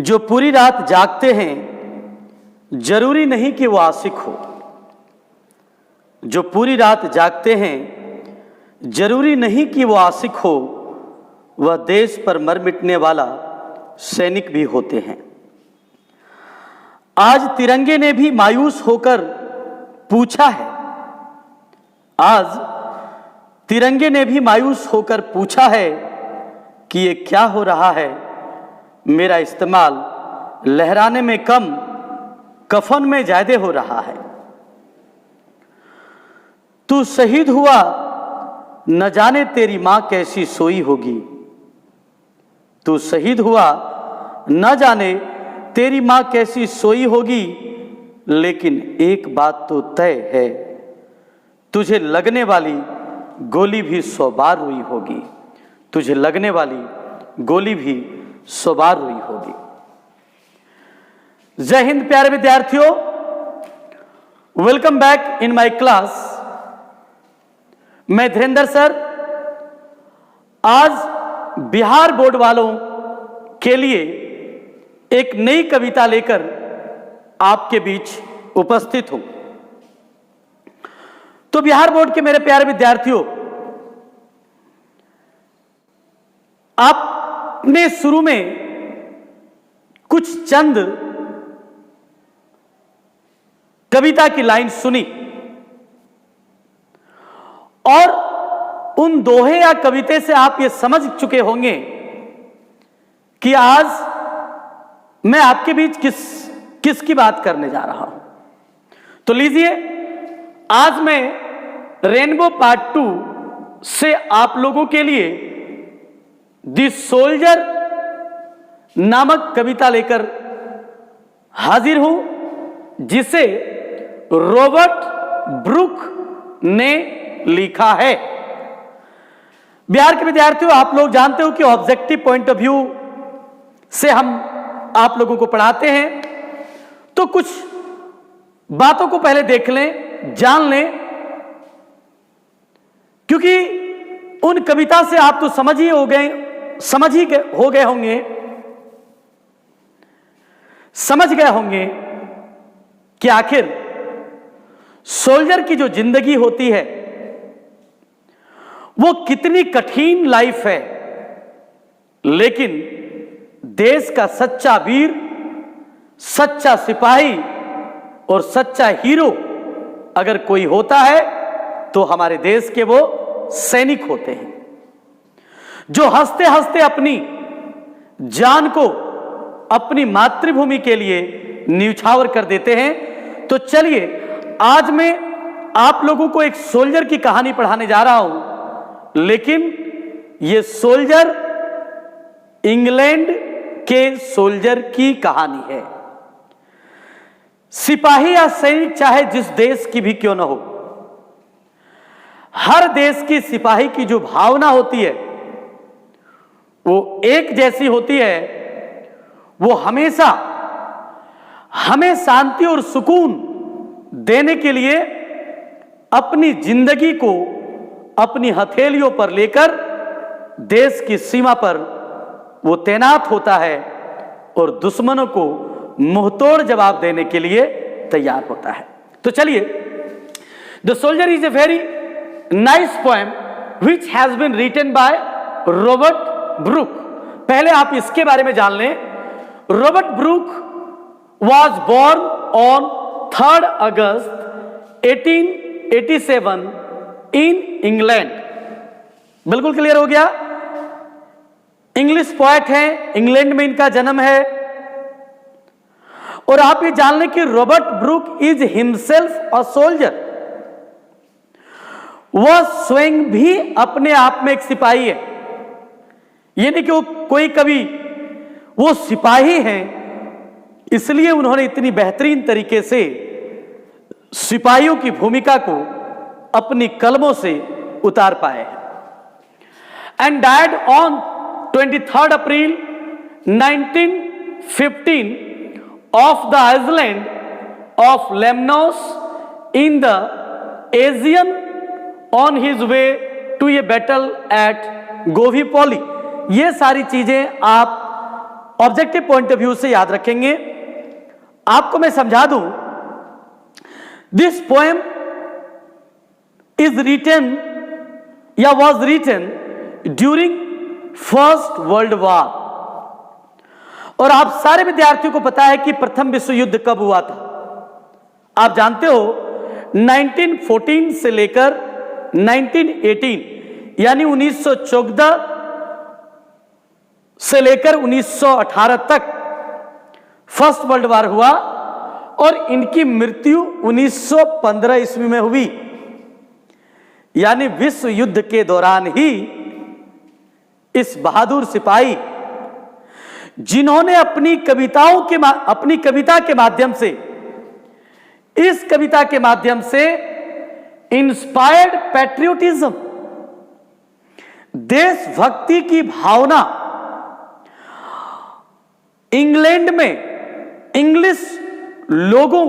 जो पूरी रात जागते हैं जरूरी नहीं कि वो आशिक हो। जो पूरी रात जागते हैं जरूरी नहीं कि वो आशिक हो। वह देश पर मर मिटने वाला सैनिक भी होते हैं। आज तिरंगे ने भी मायूस होकर पूछा है। आज तिरंगे ने भी मायूस होकर पूछा है कि ये क्या हो रहा है। मेरा इस्तेमाल लहराने में कम, कफन में ज्यादा हो रहा है। तू शहीद हुआ न जाने तेरी मां कैसी सोई होगी। तू शहीद हुआ न जाने तेरी मां कैसी सोई होगी। लेकिन एक बात तो तय है, तुझे लगने वाली गोली भी 100 बार रुई होगी। तुझे लगने वाली गोली भी 100 बार रुई होगी। जय हिंद प्यारे विद्यार्थियों, welcome back in my class. मैं धीरेंद्र सर आज बिहार बोर्ड वालों के लिए एक नई कविता लेकर आपके बीच उपस्थित हूं। तो बिहार बोर्ड के मेरे प्यारे विद्यार्थियों, आपने शुरू में कुछ चंद कविता की लाइन सुनी और उन दोहे या कविते से आप ये समझ चुके होंगे कि आज मैं आपके बीच किसकी बात करने जा रहा हूं। तो लीजिए, आज मैं रेनबो पार्ट 2 से आप लोगों के लिए द सोल्जर नामक कविता लेकर हाजिर हूं, जिसे रॉबर्ट ब्रूक ने लिखा है। बिहार के विद्यार्थियों, आप लोग जानते हो कि ऑब्जेक्टिव पॉइंट ऑफ व्यू से हम आप लोगों को पढ़ाते हैं। तो कुछ बातों को पहले देख लें, जान लें, क्योंकि उन कविता से आप तो समझ ही हो गए होंगे, समझ गए होंगे कि आखिर सोल्जर की जो जिंदगी होती है वो कितनी कठिन लाइफ है। लेकिन देश का सच्चा वीर, सच्चा सिपाही और सच्चा हीरो अगर कोई होता है तो हमारे देश के वो सैनिक होते हैं, जो हंसते हंसते अपनी जान को अपनी मातृभूमि के लिए न्यौछावर कर देते हैं। तो चलिए, आज मैं आप लोगों को एक सोल्जर की कहानी पढ़ाने जा रहा हूं, लेकिन यह सोल्जर इंग्लैंड के सोल्जर की कहानी है। सिपाही या सैनिक चाहे जिस देश की भी क्यों ना हो, हर देश की सिपाही की जो भावना होती है वो एक जैसी होती है। वो हमेशा हमें शांति और सुकून देने के लिए अपनी जिंदगी को अपनी हथेलियों पर लेकर देश की सीमा पर वो तैनात होता है और दुश्मनों को मुंहतोड़ जवाब देने के लिए तैयार होता है। तो चलिए, the soldier is a very nice poem which has been written by Robert Brooke. पहले आप इसके बारे में जान लें। Robert Brooke was born on 3rd August 1887 in England. बिल्कुल क्लियर हो गया। इंग्लिश पोएट हैं, इंग्लैंड में इनका जन्म है। और आप ये जान लें कि Robert Brooke is himself a soldier. वह स्वयं भी अपने आप में एक सिपाही है। ये नहीं कि वो कोई कभी वो सिपाही हैं इसलिए उन्होंने इतनी बेहतरीन तरीके से सिपाहियों की भूमिका को अपनी कलमों से उतार पाए हैं। And died on 23rd April 1915 of the island of Lemnos in the Aegean on his way to a battle at Gallipoli. ये सारी चीजें आप ऑब्जेक्टिव पॉइंट ऑफ व्यू से याद रखेंगे। आपको मैं समझा दूं, दिस पोएम इज रिटन या was written during First World War. और आप सारे विद्यार्थियों को पता है कि प्रथम विश्व युद्ध कब हुआ था। आप जानते हो 1914 से लेकर 1918 यानी 1914 से लेकर 1918 तक फर्स्ट वर्ल्ड वॉर हुआ और इनकी मृत्यु 1915 ईस्वी में हुई। यानी विश्व युद्ध के दौरान ही इस बहादुर सिपाही, जिन्होंने अपनी कविता के माध्यम से, इस कविता के माध्यम से इंस्पायर्ड पैट्रियोटिज्म, देशभक्ति की भावना इंग्लैंड में इंग्लिश लोगों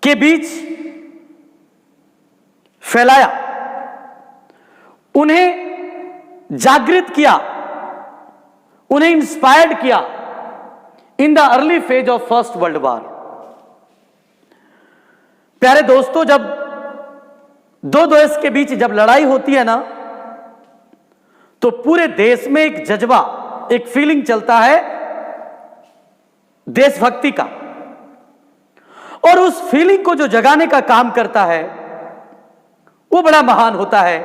के बीच फैलाया, उन्हें जागृत किया, उन्हें इंस्पायर्ड किया in the early phase of first World war. प्यारे दोस्तों, जब दो देश के बीच जब लड़ाई होती है ना, तो पूरे देश में एक जज्बा, एक फीलिंग चलता है देशभक्ति का, और उस फीलिंग को जो जगाने का काम करता है वो बड़ा महान होता है।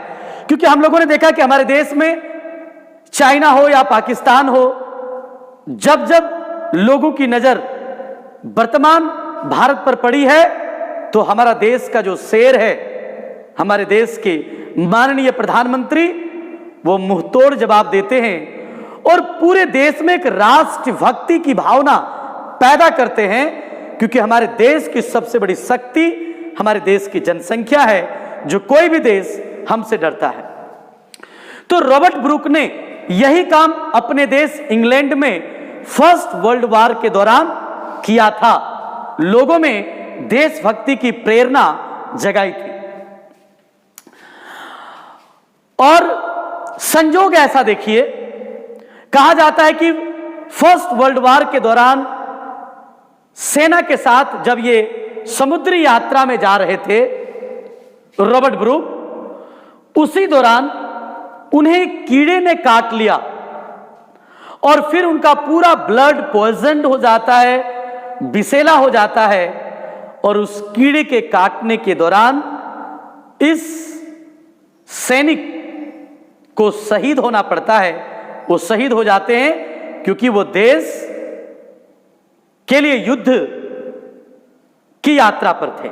क्योंकि हम लोगों ने देखा कि हमारे देश में, चाइना हो या पाकिस्तान हो, जब जब लोगों की नजर वर्तमान भारत पर पड़ी है, तो हमारा देश का जो शेर है, हमारे देश के माननीय प्रधानमंत्री, वो मुंहतोड़ जवाब देते हैं और पूरे देश में एक राष्ट्रभक्ति की भावना पैदा करते हैं। क्योंकि हमारे देश की सबसे बड़ी शक्ति हमारे देश की जनसंख्या है, जो कोई भी देश हमसे डरता है। तो रॉबर्ट ब्रूक ने यही काम अपने देश इंग्लैंड में फर्स्ट वर्ल्ड वॉर के दौरान किया था, लोगों में देशभक्ति की प्रेरणा जगाई थी। और संजोग ऐसा देखिए, कहा जाता है कि फर्स्ट वर्ल्ड वॉर के दौरान सेना के साथ जब ये समुद्री यात्रा में जा रहे थे रॉबर्ट ब्रूक, उसी दौरान उन्हें कीड़े ने काट लिया और फिर उनका पूरा ब्लड पॉइजन्ड हो जाता है, विषैला हो जाता है, और उस कीड़े के काटने के दौरान इस सैनिक को शहीद होना पड़ता है। वो शहीद हो जाते हैं क्योंकि वो देश के लिए युद्ध की यात्रा पर थे।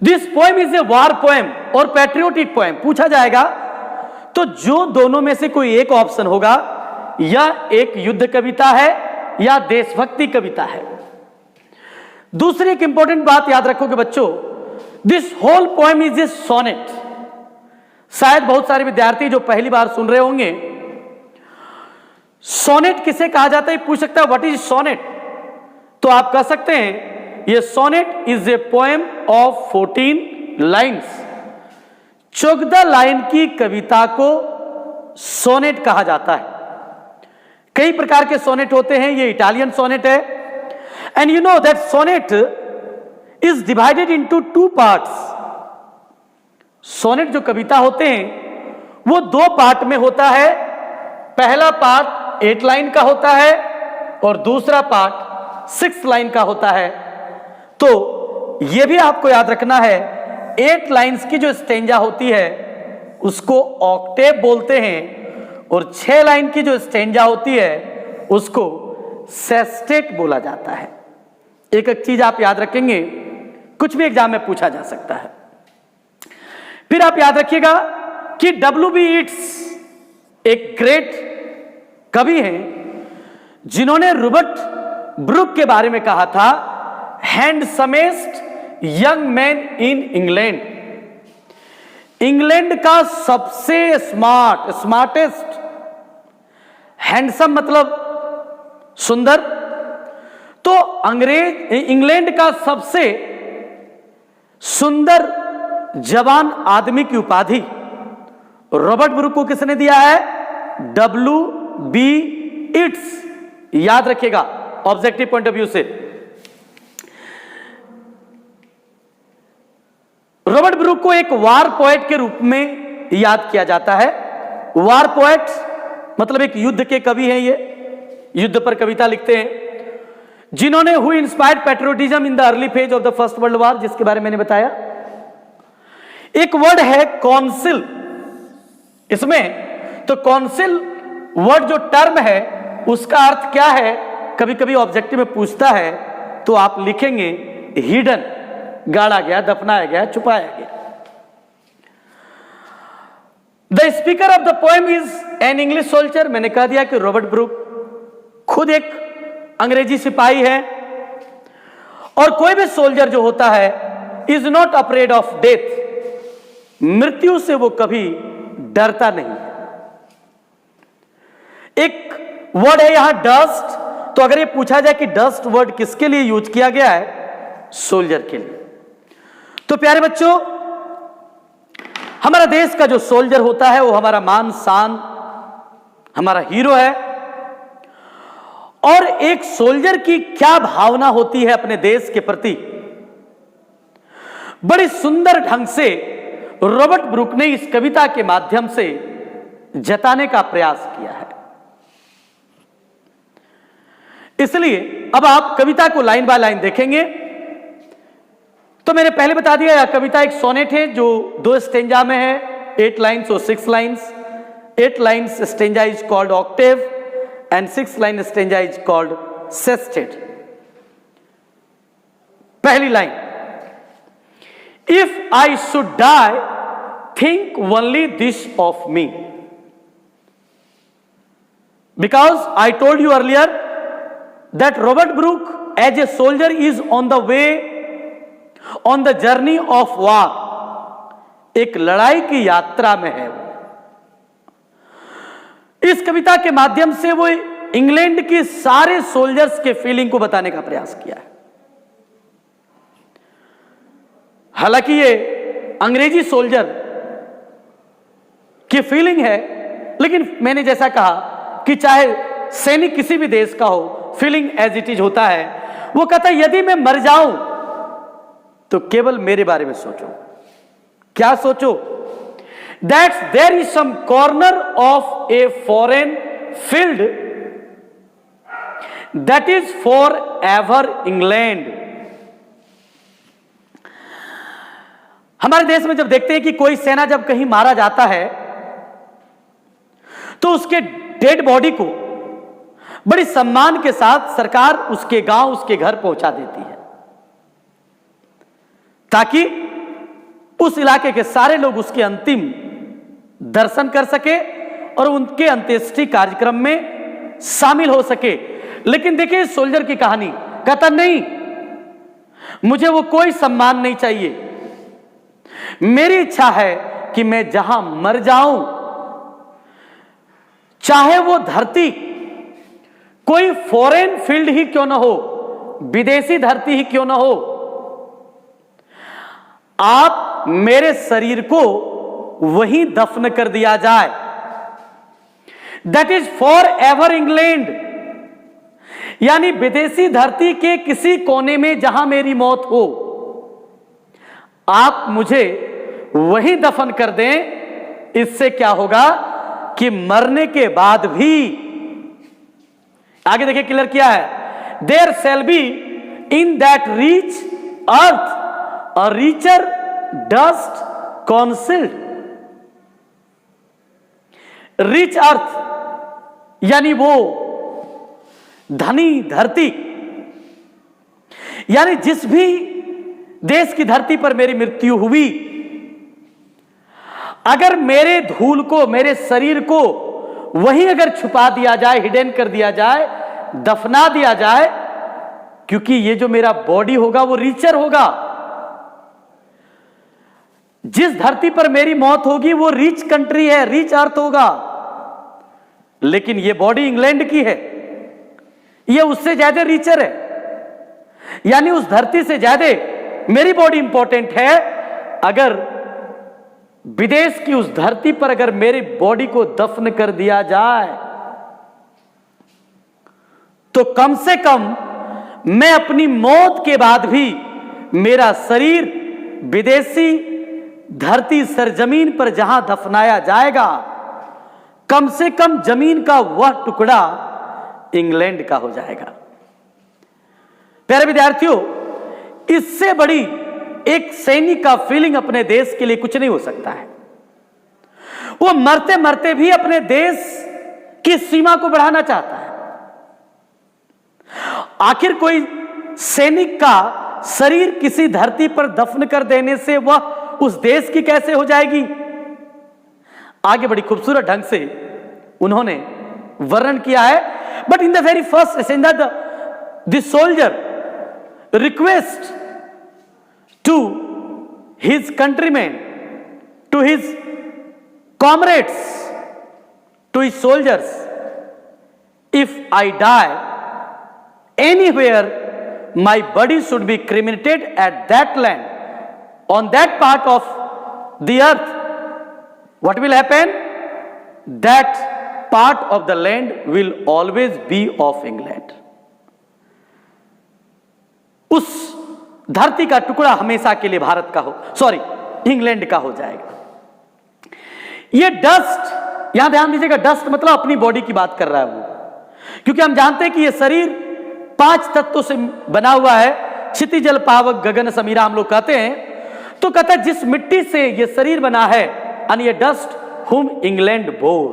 This poem is a war poem और पैट्रियोटिक पोएम। पूछा जाएगा तो जो दोनों में से कोई एक ऑप्शन होगा, या एक युद्ध कविता है या देशभक्ति कविता है। दूसरी एक इंपॉर्टेंट बात याद रखोगे बच्चों, this whole poem is a sonnet. शायद बहुत सारे विद्यार्थी जो पहली बार सुन रहे होंगे, सोनेट किसे कहा जाता है, पूछ सकता है व्हाट इज सोनेट। तो आप कह सकते हैं ये sonnet is a poem of 14 lines. 14 line की कविता को सोनेट कहा जाता है। कई प्रकार के सोनेट होते हैं, ये इटालियन सोनेट है। And you know that sonnet is divided into 2 parts. Sonnet जो कविता होते हैं वो 2 पार्ट में होता है। पहला पार्ट 8 लाइन का होता है और दूसरा पार्ट 6 लाइन का होता है। तो यह भी आपको याद रखना है, 8 लाइन्स की जो स्टेंजा होती है उसको ऑक्टेव बोलते हैं, और 6 लाइन की जो स्टेंजा होती है उसको सेस्टेट बोला जाता है। एक एक चीज आप याद रखेंगे, कुछ भी एग्जाम में पूछा जा सकता है। फिर आप याद रखिएगा कि W.B. यीट्स एक ग्रेट कवि हैं, जिन्होंने रॉबर्ट ब्रूक के बारे में कहा था, हैंडसमेस्ट young man in England. England का सबसे स्मार्टेस्ट, हैंडसम मतलब सुंदर, तो इंग्लैंड का सबसे सुंदर जवान आदमी की उपाधि रॉबर्ट ब्रूक को किसने दिया है? WB इट्स, याद रखिएगा ऑब्जेक्टिव पॉइंट ऑफ व्यू से। रॉबर्ट ब्रूक को एक वार पोएट के रूप में याद किया जाता है। वार पोएट मतलब एक युद्ध के कवि हैं, ये युद्ध पर कविता लिखते हैं, जिन्होंने who inspired patriotism in the early phase of the first World war, जिसके बारे में मैंने बताया। एक वर्ड है कौंसिल, इसमें तो कौंसिल वर्ड जो टर्म है उसका अर्थ क्या है, कभी कभी ऑब्जेक्टिव में पूछता है तो आप लिखेंगे हिडन, गाड़ा गया, दफनाया गया, छुपाया गया। The speaker of the poem is an English soldier. मैंने कह दिया कि रॉबर्ट ब्रूक खुद एक अंग्रेजी सिपाही है, और कोई भी सोल्जर जो होता है is not afraid of death, मृत्यु से वो कभी डरता नहीं। एक वर्ड है यहां डस्ट, तो अगर ये पूछा जाए कि डस्ट वर्ड किसके लिए यूज किया गया है, सोल्जर के लिए। तो प्यारे बच्चों, हमारा देश का जो सोल्जर होता है वो हमारा मान शान, हमारा हीरो है। और एक सोल्जर की क्या भावना होती है अपने देश के प्रति, बड़ी सुंदर ढंग से रॉबर्ट ब्रूक ने इस कविता के माध्यम से जताने का प्रयास किया है। इसलिए अब आप कविता को लाइन बाय लाइन देखेंगे। तो मैंने पहले बता दिया, यह कविता एक सोनेट है जो 2 स्टेंजा में है, 8 लाइन्स और 6 lines. 8 lines stanza is called octave and 6 line stanza is called sestet. पहली line, if I should die think only this of me, because I told you earlier that Robert Brooke as a soldier is on the way on the journey of war, एक लड़ाई की यात्रा में है वो। इस कविता के माध्यम से वो इंग्लैंड के सारे सोल्जर्स के फीलिंग को बताने का प्रयास किया है। हालांकि ये अंग्रेजी सोल्जर की फीलिंग है, लेकिन मैंने जैसा कहा कि चाहे सैनिक किसी भी देश का हो, फीलिंग एज इट इज होता है। वो कहता है यदि मैं मर जाऊं तो केवल मेरे बारे में सोचो। क्या सोचो? That's there is some corner of a foreign field that is for ever England. हमारे देश में जब देखते हैं कि कोई सेना जब कहीं मारा जाता है तो उसके डेड बॉडी को बड़ी सम्मान के साथ सरकार उसके गांव, उसके घर पहुंचा देती है, ताकि उस इलाके के सारे लोग उसके अंतिम दर्शन कर सके और उनके अंत्येष्टि कार्यक्रम में शामिल हो सके। लेकिन देखिए इस सोल्जर की कहानी, कहता नहीं, मुझे वो कोई सम्मान नहीं चाहिए। मेरी इच्छा है कि मैं जहां मर जाऊं, चाहे वो धरती कोई फॉरेन फील्ड ही क्यों ना हो, विदेशी धरती ही क्यों ना हो, आप मेरे शरीर को वहीं दफन कर दिया जाए। That is for ever England, यानी विदेशी धरती के किसी कोने में जहां मेरी मौत हो, आप मुझे वहीं दफन कर दें। इससे क्या होगा कि मरने के बाद भी, आगे देखिए क्लियर किया है, there shall be in that rich earth a richer dust concealed. Rich earth यानी वो धनी धरती, यानी जिस भी देश की धरती पर मेरी मृत्यु हुई, अगर मेरे धूल को, मेरे शरीर को वहीं अगर छुपा दिया जाए, हिडन कर दिया जाए, दफना दिया जाए, क्योंकि ये जो मेरा बॉडी होगा वो रिचर होगा। जिस धरती पर मेरी मौत होगी वो रिच कंट्री है, रिच अर्थ होगा, लेकिन ये बॉडी इंग्लैंड की है, ये उससे ज्यादा रिचर है, यानी उस धरती से ज्यादा मेरी बॉडी इंपॉर्टेंट है। अगर विदेश की उस धरती पर अगर मेरी बॉडी को दफन कर दिया जाए तो कम से कम मैं अपनी मौत के बाद भी मेरा शरीर विदेशी धरती सरजमीन पर जहां दफनाया जाएगा, कम से कम जमीन का वह टुकड़ा इंग्लैंड का हो जाएगा। प्यारे विद्यार्थियों, इससे बड़ी एक सैनिक का फीलिंग अपने देश के लिए कुछ नहीं हो सकता है। वो मरते मरते भी अपने देश की सीमा को बढ़ाना चाहता है। आखिर कोई सैनिक का शरीर किसी धरती पर दफन कर देने से वह उस देश की कैसे हो जाएगी? आगे बड़ी खूबसूरत ढंग से उन्होंने वर्णन किया है। But in the very first sentence the soldier request to his countrymen, to his comrades, to his soldiers, if I die anywhere, my body should be cremated at that land, on that part of the earth. What will happen? That part of the land will always be of England. उस धरती का टुकड़ा हमेशा के लिए भारत का England का हो जाएगा। ये डस्ट, यहां ध्यान दीजिएगा, डस्ट मतलब अपनी बॉडी की बात कर रहा है वो, क्योंकि हम जानते हैं कि ये शरीर 5 तत्वों से बना हुआ है। क्षिति जल पावक गगन समीरा हम लोग कहते हैं। तो कहता है जिस मिट्टी से ये शरीर बना है, and ये डस्ट हुम इंग्लैंड बोर,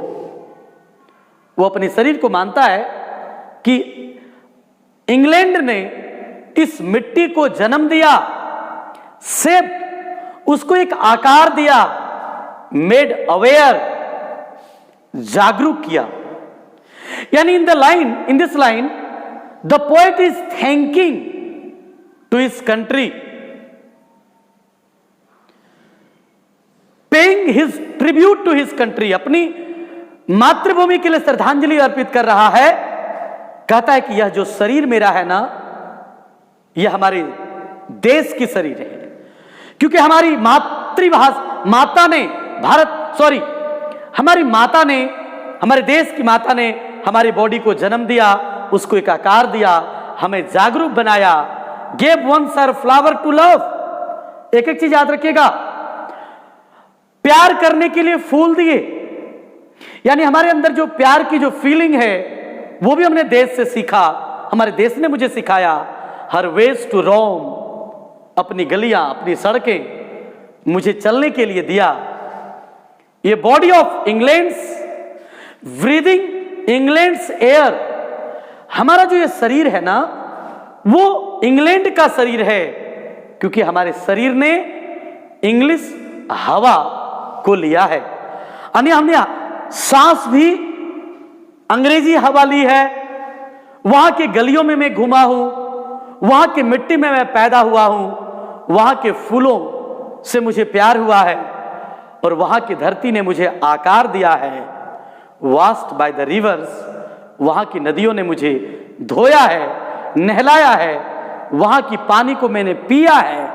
वो अपने शरीर को मानता है कि इंग्लैंड ने इस मिट्टी को जन्म दिया, शेप उसको एक आकार दिया, मेड अवेयर, जागरूक किया। यानी in this line the poet is thanking to his country, paying his tribute to his country, अपनी मातृभूमि के लिए श्रद्धांजलि अर्पित कर रहा है। कहता है कि यह जो शरीर मेरा है ना, यह हमारे देश की शरीर है, क्योंकि हमारी माता ने हमारी माता ने, हमारे देश की माता ने हमारी बॉडी को जन्म दिया, उसको एक आकार दिया, हमें जागरूक बनाया। Gave once her flower to love. एक एक चीज याद रखिएगा, प्यार करने के लिए फूल दिए, यानी हमारे अंदर जो प्यार की जो फीलिंग है वो भी हमने देश से सीखा। हमारे देश ने मुझे सिखाया। हर वेज टू रोम, अपनी गलियां, अपनी सड़कें मुझे चलने के लिए दिया। ये body of England's, breathing England's air, हमारा जो ये शरीर है ना, वो इंग्लैंड का शरीर है, क्योंकि हमारे शरीर ने इंग्लिश हवा को लिया है। हमने सांस भी अंग्रेजी हवा ली है। वहां के गलियों में मैं घुमा हूं, वहां की मिट्टी में मैं पैदा हुआ हूं, वहां के फूलों से मुझे प्यार हुआ है, और वहां की धरती ने मुझे आकार दिया है। वास्ट बाय द रिवर्स, वहां की नदियों ने मुझे धोया है, नहलाया है, वहां की पानी को मैंने पिया है।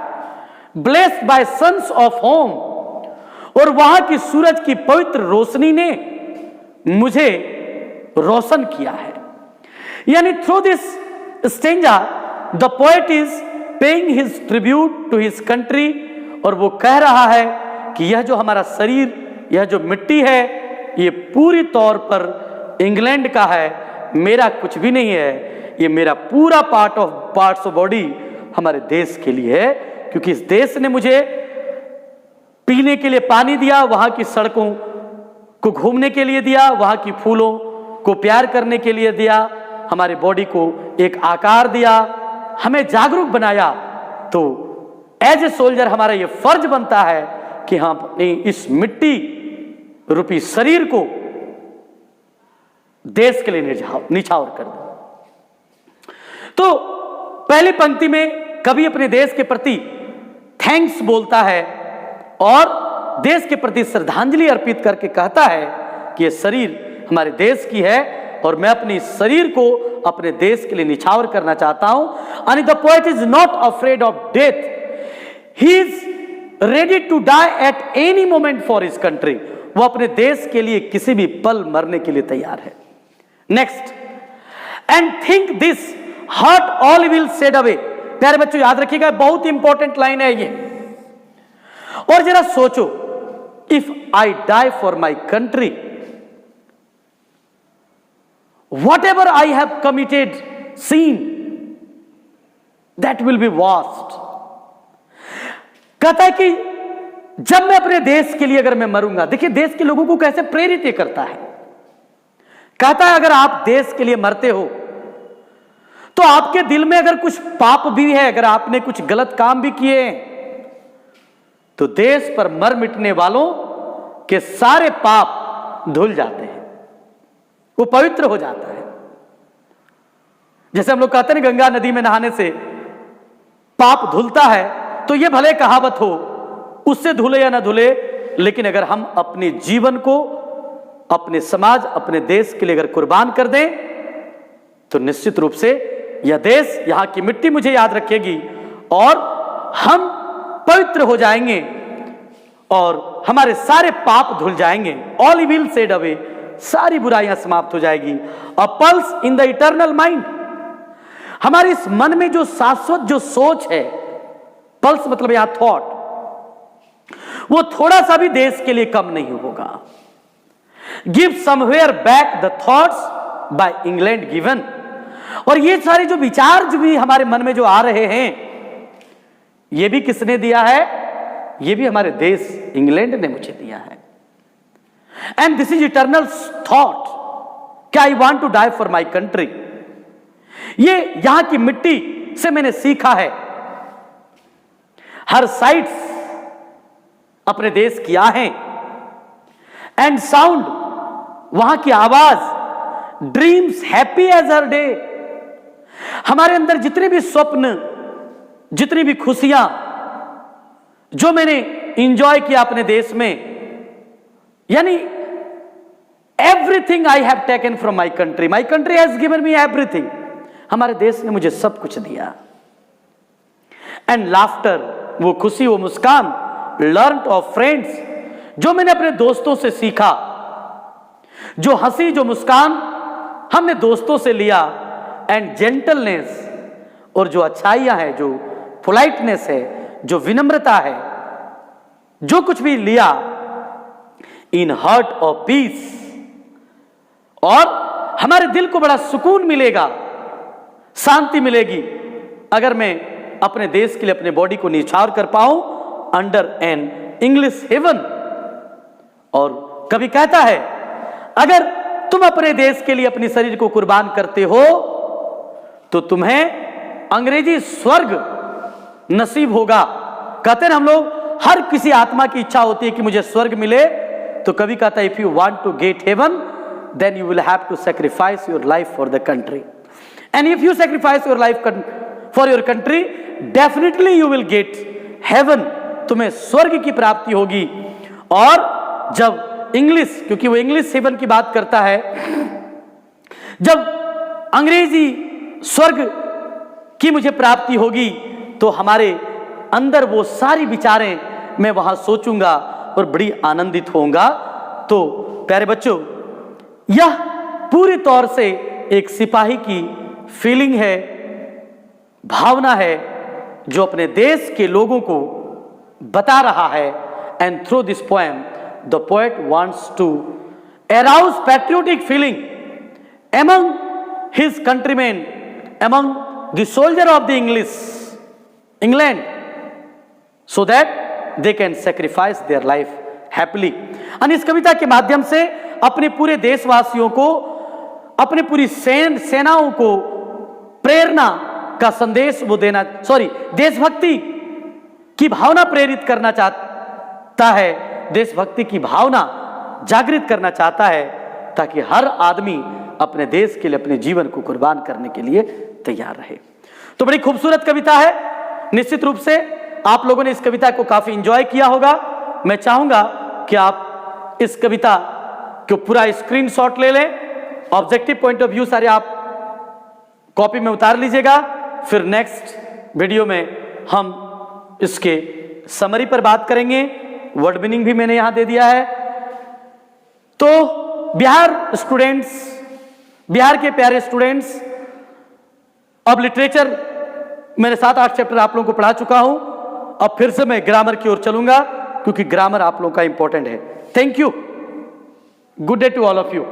Blessed by suns of home, और वहां की सूरज की पवित्र रोशनी ने मुझे रोशन किया है। यानी through this stanza the poet is paying his tribute to his country, और वो कह रहा है कि यह जो हमारा शरीर, यह जो मिट्टी है, ये पूरी तौर पर इंग्लैंड का है, मेरा कुछ भी नहीं है। ये मेरा पूरा पार्ट्स ऑफ बॉडी हमारे देश के लिए है, क्योंकि इस देश ने मुझे पीने के लिए पानी दिया, वहां की सड़कों को घूमने के लिए दिया, वहां की फूलों को प्यार करने के लिए दिया, हमारे बॉडी को एक आकार दिया, हमें जागरूक बनाया। तो एज ए सोल्जर हमारा यह फर्ज बनता है कि हम अपनी इस मिट्टी रूपी शरीर को देश के लिए निछावर कर दें। तो पहली पंक्ति में कवि अपने देश के प्रति थैंक्स बोलता है और देश के प्रति श्रद्धांजलि अर्पित करके कहता है कि यह शरीर हमारे देश की है और मैं अपने शरीर को अपने देश के लिए निछावर करना चाहता हूं। And the poet is not afraid of death, he is ready to die at any moment for his country, वो अपने देश के लिए किसी भी पल मरने के लिए तैयार है। Next, and think this heart all evil shed away. प्यारे बच्चों याद रखिएगा, बहुत इंपॉर्टेंट लाइन है ये। और जरा सोचो, if I die for my country, whatever I have committed sin that will be waste. कहता है कि जब मैं अपने देश के लिए अगर मैं मरूंगा, देखिए देश के लोगों को कैसे प्रेरित ये करता है। कहता है अगर आप देश के लिए मरते हो तो आपके दिल में अगर कुछ पाप भी है, अगर आपने कुछ गलत काम भी किए हैं, तो देश पर मर मिटने वालों के सारे पाप धुल जाते हैं, वो पवित्र हो जाता है। जैसे हम लोग कहते हैं गंगा नदी में नहाने से पाप धुलता है, तो ये भले कहावत हो, उससे धुले या ना धुले, लेकिन अगर हम अपने जीवन को अपने समाज, अपने देश के लिए अगर कुर्बान कर दें, तो निश्चित रूप से यह देश, यहां की मिट्टी मुझे याद रखेगी और हम पवित्र हो जाएंगे और हमारे सारे पाप धुल जाएंगे। ऑल विल सेड अवे, सारी बुराइयां समाप्त हो जाएगी। अ pulse in the eternal mind, हमारे इस मन में जो शाश्वत जो सोच है, पल्स मतलब यहां थॉट, वो थोड़ा सा भी देश के लिए कम नहीं होगा। Give somewhere back the thoughts by England given. और ये सारे जो विचार जो भी हमारे मन में जो आ रहे हैं, ये भी किसने दिया है? ये भी हमारे देश इंग्लैंड ने मुझे दिया है। And this is eternal thought कि I want to die for my country. ये यहां की मिट्टी से मैंने सीखा है। हर साइट्स अपने देश की आहें एंड साउंड, वहां की आवाज, ड्रीम्स हैप्पी एज हर डे। हमारे अंदर जितने भी स्वप्न, जितनी भी खुशियां जो मैंने इंजॉय किया अपने देश में, यानी everything I have taken from my country, my country has given me everything. हमारे देश ने मुझे सब कुछ दिया। एंड लाफ्टर, वो खुशी, वो मुस्कान, लर्न ऑफ फ्रेंड्स, जो मैंने अपने दोस्तों से सीखा, जो हंसी, जो मुस्कान हमने दोस्तों से लिया। एंड जेंटलनेस, और जो अच्छाइयां हैं, जो पोलाइटनेस है, जो विनम्रता है, जो कुछ भी लिया, इन हार्ट ऑफ पीस, और हमारे दिल को बड़ा सुकून मिलेगा, शांति मिलेगी अगर मैं अपने देश के लिए अपने बॉडी को निछावर कर पाऊं अंडर एन इंग्लिश हेवन। और कभी कहता है अगर तुम अपने देश के लिए अपने शरीर को कुर्बान करते हो तो तुम्हें अंग्रेजी स्वर्ग नसीब होगा। कहते हैं हम लोग, हर किसी आत्मा की इच्छा होती है कि मुझे स्वर्ग मिले, तो कभी कहता है if you want to get heaven then you will have to sacrifice your life for the country, and if you sacrifice your life for your country definitely you will get heaven, तुम्हें स्वर्ग की प्राप्ति होगी। और जब English, क्योंकि वो English haven की बात करता है, जब अंग्रेजी स्वर्ग की मुझे प्राप्ति होगी तो हमारे अंदर वो सारी विचारें मैं वहां सोचूंगा और बड़ी आनंदित होऊंगा। तो प्यारे बच्चों, यह पूरी तौर से एक सिपाही की फीलिंग है, भावना है, जो अपने देश के लोगों को बता रहा है। And through this poem the poet wants to arouse patriotic feeling among his countrymen, among the soldier of the England, so that they can sacrifice their life happily। और इस कविता के माध्यम से अपने पूरे देशवासियों को, अपने पूरी सेनाओं को प्रेरणा का संदेश वो देना, देशभक्ति की भावना प्रेरित करना चाहता है, देशभक्ति की भावना जागृत करना चाहता है, ताकि हर आदमी अपने देश के लिए अपने जीवन को कुर्बान करने के लिए तैयार रहे। तो बड़ी खूबसूरत कविता है। निश्चित रूप से आप लोगों ने इस कविता को काफी एंजॉय किया होगा। मैं चाहूंगा कि आप इस कविता को पूरा स्क्रीनशॉट ले लें, ऑब्जेक्टिव पॉइंट ऑफ व्यू सारे आप कॉपी में उतार लीजिएगा। फिर नेक्स्ट वीडियो में हम इसके समरी पर बात करेंगे, वर्ड मीनिंग भी मैंने यहां दे दिया है। तो बिहार स्टूडेंट्स, बिहार के प्यारे स्टूडेंट्स, अब लिटरेचर मैंने 7-8 चैप्टर आप लोगों को पढ़ा चुका हूं। अब फिर से मैं ग्रामर की ओर चलूंगा, क्योंकि ग्रामर आप लोगों का इंपॉर्टेंट है। Thank you, good day to all of you.